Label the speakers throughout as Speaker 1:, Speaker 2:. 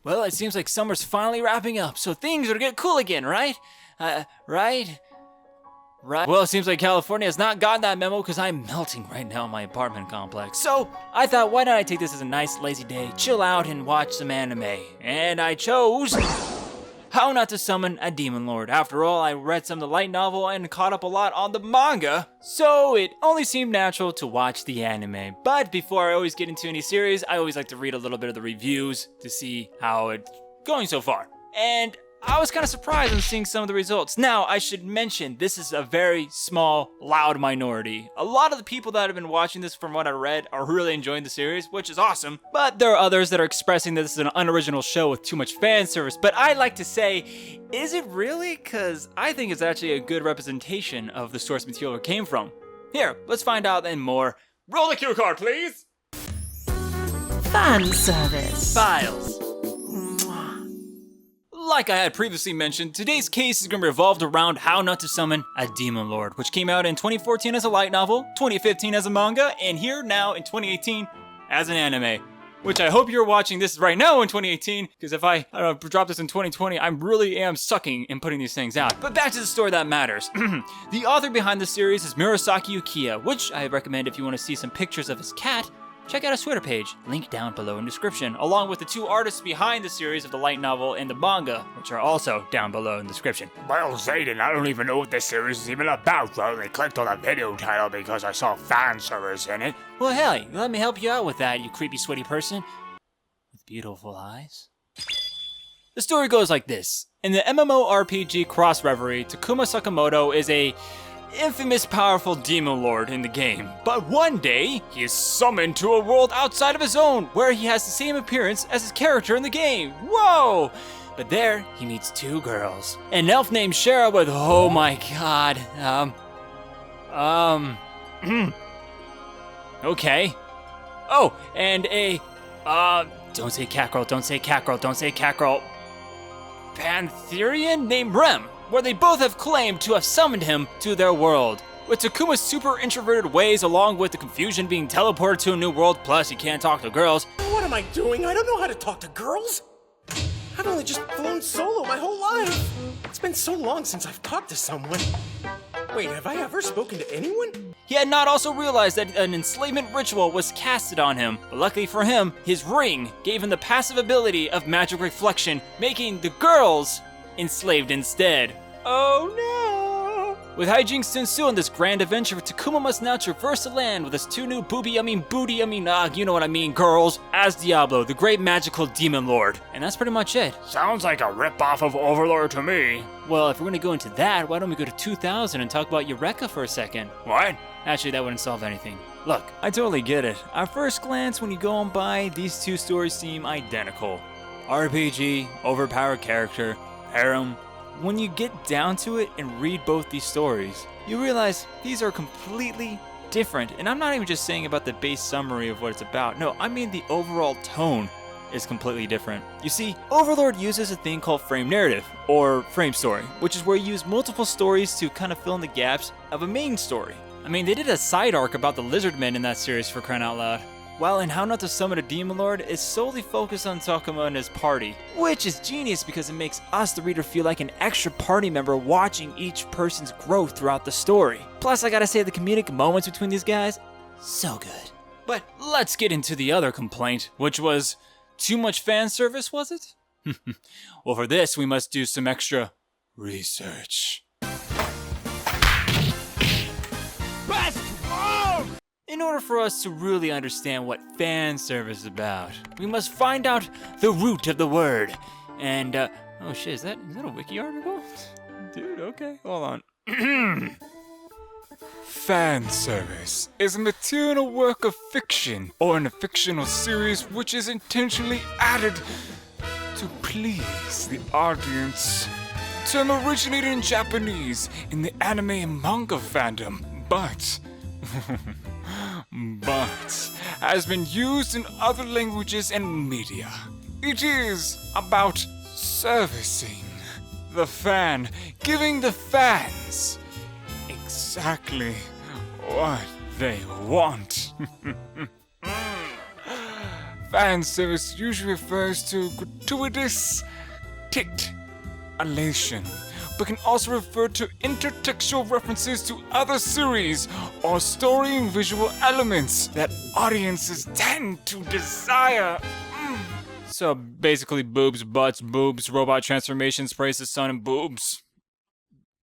Speaker 1: Well, it seems like summer's finally wrapping up, so things are gonna get cool again, right? Right? Well, it seems like California has not gotten that memo because I'm melting right now in my apartment complex. So, I thought, why not I take this as a nice, lazy day, chill out, and watch some anime. And I chose How Not to Summon a Demon Lord. After all, I read some of the light novel and caught up a lot on the manga, so it only seemed natural to watch the anime. But before I always get into any series, I always like to read a little bit of the reviews to see how it's going so far. And I was kind of surprised on seeing some of the results. Now, I should mention, this is a very small, loud minority. A lot of the people that have been watching this, from what I read, are really enjoying the series, which is awesome. But there are others that are expressing that this is an unoriginal show with too much fan service. But I like to say, is it really? Because I think it's actually a good representation of the source material it came from. Here, let's find out and more. Roll the cue card, please!
Speaker 2: Fan service.
Speaker 1: Files. Like I had previously mentioned, today's case is going to be revolved around How Not to Summon a Demon Lord, which came out in 2014 as a light novel, 2015 as a manga, and here now in 2018 as an anime. Which I hope you're watching this right now in 2018, because if I drop this in 2020, I really am sucking in putting these things out. But back to the story that matters. The author behind the series is Murasaki Yukiya, which I recommend if you want to see some pictures of his cat. Check out his Twitter page, link down below in description, along with the two artists behind the series of the light novel and the manga, which are also down below in the description.
Speaker 3: Well, Zayden, I don't even know what this series is even about. I only clicked on the video title because I saw fan service in it.
Speaker 1: Well, hey, let me help you out with that, you creepy, sweaty person with beautiful eyes. The story goes like this. In the MMORPG Cross Reverie, Takuma Sakamoto is a infamous powerful demon lord in the game. But one day, he is summoned to a world outside of his own, where he has the same appearance as his character in the game. Whoa! But there, he meets two girls. An elf named Shara with, oh my god, okay. Oh, and a, don't say cat girl, don't say cat girl, don't say cat girl. Pantherian named Rem, where they both have claimed to have summoned him to their world. With Takuma's super introverted ways, along with the confusion being teleported to a new world, plus he can't talk to girls.
Speaker 4: What am I doing? I don't know how to talk to girls. I've only just flown solo my whole life. It's been so long since I've talked to someone. Wait, have I ever spoken to anyone?
Speaker 1: He had not also realized that an enslavement ritual was casted on him, but luckily for him, his ring gave him the passive ability of magic reflection, making the girls enslaved instead. Oh no! With hijinks to ensue on this grand adventure, Takuma must now traverse the land with his two new you know what I mean, girls, as Diablo, the great magical demon lord. And that's pretty much it.
Speaker 3: Sounds like a ripoff of Overlord to me.
Speaker 1: Well, if we're gonna go into that, why don't we go to 2000 and talk about Eureka for a second?
Speaker 3: What?
Speaker 1: Actually, that wouldn't solve anything. Look, I totally get it. At first glance, when you go on by, these two stories seem identical. RPG, overpowered character, harem. When you get down to it and read both these stories, you realize these are completely different. And I'm not even just saying about the base summary of what it's about. No, I mean the overall tone is completely different. You see, Overlord uses a thing called frame narrative, or frame story, which is where you use multiple stories to kind of fill in the gaps of a main story. I mean, they did a side arc about the lizard men in that series, for crying out loud. While in How Not to Summon a Demon Lord, it's solely focused on Takuma and his party, which is genius because it makes us, the reader, feel like an extra party member watching each person's growth throughout the story. Plus, I gotta say, the comedic moments between these guys, so good. But let's get into the other complaint, which was, too much fan service, was it? Well, for this, we must do some extra research. In order for us to really understand what fan service is about, we must find out the root of the word. And, oh shit, is that a wiki article? Dude, okay, hold on. Fan service is a material work of fiction or in a fictional series which is intentionally added to please the audience. Term originated in Japanese in the anime and manga fandom, but has been used in other languages and media. It is about servicing the fan, giving the fans exactly what they want.
Speaker 5: fan service usually refers to gratuitous titillation, but can also refer to intertextual references to other series or story and visual elements that audiences tend to desire.
Speaker 1: So basically boobs, butts, boobs, robot transformations, praise the sun, and boobs.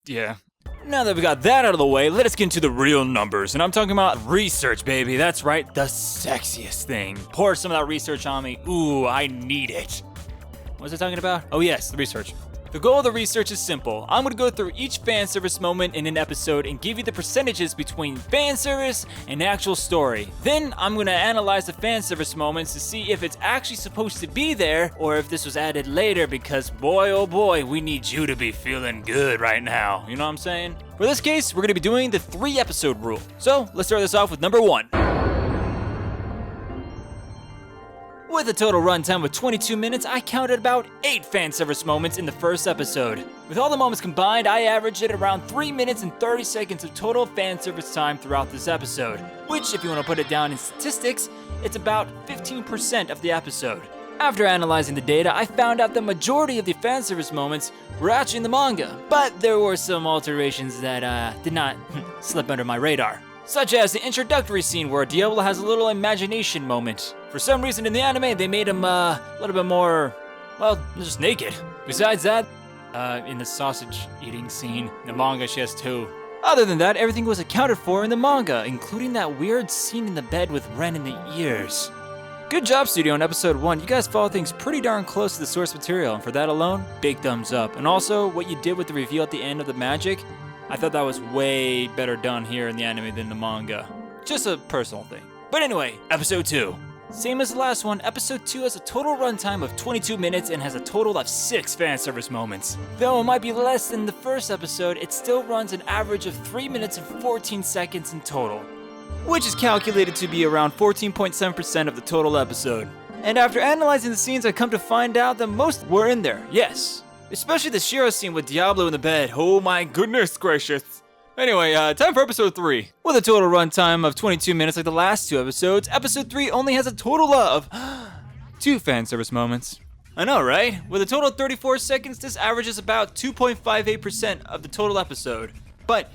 Speaker 1: Yeah. Now that we got that out of the way, let us get into the real numbers. And I'm talking about research, baby. That's right, the sexiest thing. Pour some of that research on me. Ooh, I need it. What was I talking about? Oh yes, the research. The goal of the research is simple. I'm going to go through each fan service moment in an episode and give you the percentages between fan service and actual story. Then I'm going to analyze the fan service moments to see if it's actually supposed to be there or if this was added later, because boy oh boy, we need you to be feeling good right now. You know what I'm saying? For this case, we're going to be doing the 3 episode rule. So let's start this off with number 1. With a total runtime of 22 minutes, I counted about 8 fan service moments in the first episode. With all the moments combined, I averaged at around 3 minutes and 30 seconds of total fan service time throughout this episode, which, if you want to put it down in statistics, it's about 15% of the episode. After analyzing the data, I found out the majority of the fan service moments were actually in the manga, but there were some alterations that did not slip under my radar. Such as the introductory scene where Diablo has a little imagination moment. For some reason in the anime, they made him a little bit more, well, just naked. Besides that, in the sausage eating scene, in the manga she has 2. Other than that, everything was accounted for in the manga, including that weird scene in the bed with Ren in the ears. Good job, studio, on episode 1. You guys follow things pretty darn close to the source material, and for that alone, big thumbs up. And also, what you did with the reveal at the end of the magic, I thought that was way better done here in the anime than the manga. Just a personal thing. But anyway, episode 2. Same as the last one, episode 2 has a total runtime of 22 minutes and has a total of 6 fan service moments. Though it might be less than the first episode, it still runs an average of 3 minutes and 14 seconds in total, which is calculated to be around 14.7% of the total episode. And after analyzing the scenes, I come to find out that most were in there, yes. Especially the Shiro scene with Diablo in the bed. Oh my goodness gracious. Anyway, time for episode 3. With a total runtime of 22 minutes like the last 2 episodes, episode 3 only has a total of 2 fan service moments. I know, right? With a total of 34 seconds, this averages about 2.58% of the total episode. But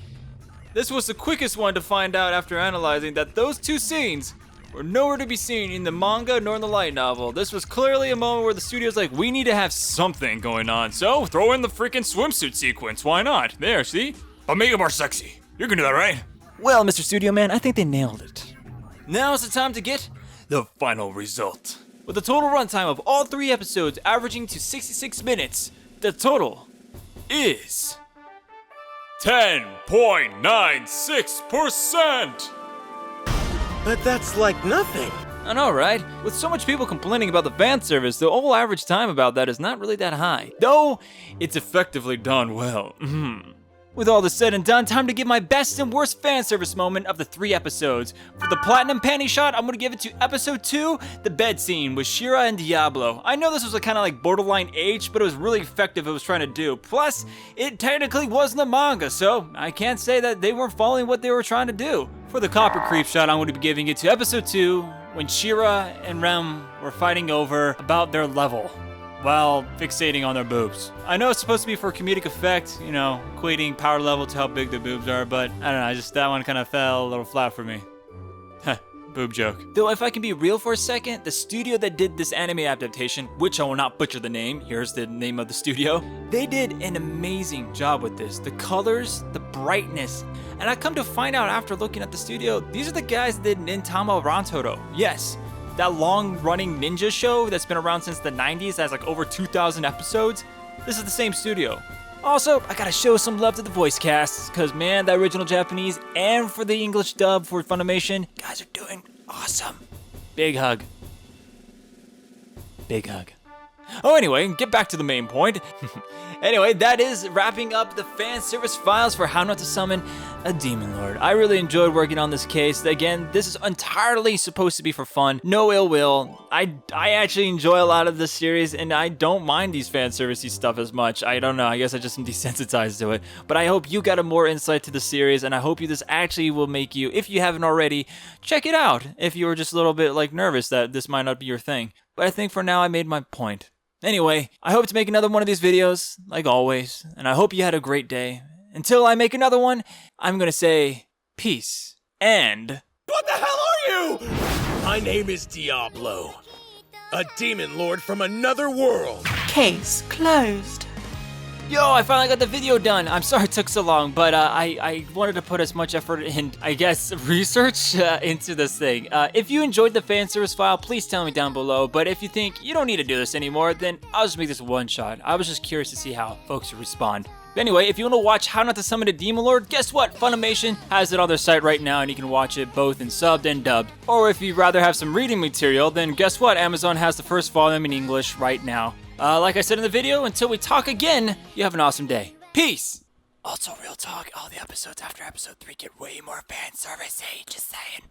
Speaker 1: this was the quickest one to find out after analyzing that those 2 scenes were nowhere to be seen in the manga nor in the light novel. This was clearly a moment where the studio's like, we need to have something going on, so throw in the freaking swimsuit sequence. Why not? There, see?
Speaker 3: But make it more sexy. You can do that, right?
Speaker 1: Well, Mr. Studio Man, I think they nailed it. Now is the time to get the final result. With a total runtime of all 3 episodes averaging to 66 minutes, the total is 10.96%.
Speaker 4: But that's like nothing.
Speaker 1: I know, right? With so much people complaining about the fan service, the overall average time about that is not really that high. Though, it's effectively done well. With all this said and done, time to give my best and worst fan service moment of the 3 episodes. For the platinum panty shot, I'm gonna give it to episode 2, the bed scene with Shira and Diablo. I know this was a kind of like borderline H, but it was really effective what it was trying to do. Plus, it technically wasn't the manga, so I can't say that they weren't following what they were trying to do. For the copper creep shot, I'm going to be giving it to episode 2, when Shira and Rem were fighting over about their level, while fixating on their boobs. I know it's supposed to be for comedic effect, you know, equating power level to how big their boobs are, but I don't know, that one kind of fell a little flat for me. Boob joke. Though if I can be real for a second, the studio that did this anime adaptation, which I will not butcher the name, here's the name of the studio, they did an amazing job with this. The colors, the brightness, and I come to find out after looking at the studio, these are the guys that did Nintama Rantoro. Yes, that long-running ninja show that's been around since the 90s, has like over 2,000 episodes. This is the same studio. Also, I gotta show some love to the voice casts, cause man, the original Japanese and for the English dub for Funimation, guys are doing awesome. Big hug. Big hug. Oh, anyway, get back to the main point. Anyway, that is wrapping up the fan service files for How Not to Summon a Demon Lord. I really enjoyed working on this case. Again, this is entirely supposed to be for fun. No ill will. I actually enjoy a lot of this series, and I don't mind these fan servicey stuff as much. I don't know. I guess I just am desensitized to it. But I hope you got a more insight to the series, and I hope this actually will make you, if you haven't already, check it out. If you were just a little bit like nervous that this might not be your thing. But I think for now I made my point. Anyway, I hope to make another one of these videos, like always, and I hope you had a great day. Until I make another one, I'm gonna say peace and...
Speaker 4: What the hell are you? My name is Diablo, a demon lord from another world.
Speaker 2: Case closed.
Speaker 1: Yo, I finally got the video done. I'm sorry it took so long, but I wanted to put as much effort and, I guess, research into this thing. If you enjoyed the fan service file, please tell me down below. But if you think you don't need to do this anymore, then I'll just make this one shot. I was just curious to see how folks would respond. Anyway, if you want to watch How Not to Summon a Demon Lord, guess what? Funimation has it on their site right now, and you can watch it both in subbed and dubbed. Or if you'd rather have some reading material, then guess what? Amazon has the first volume in English right now. Like I said in the video, until we talk again, you have an awesome day. Peace! Also, real talk, all the episodes after episode 3 get way more fan service-y, just saying.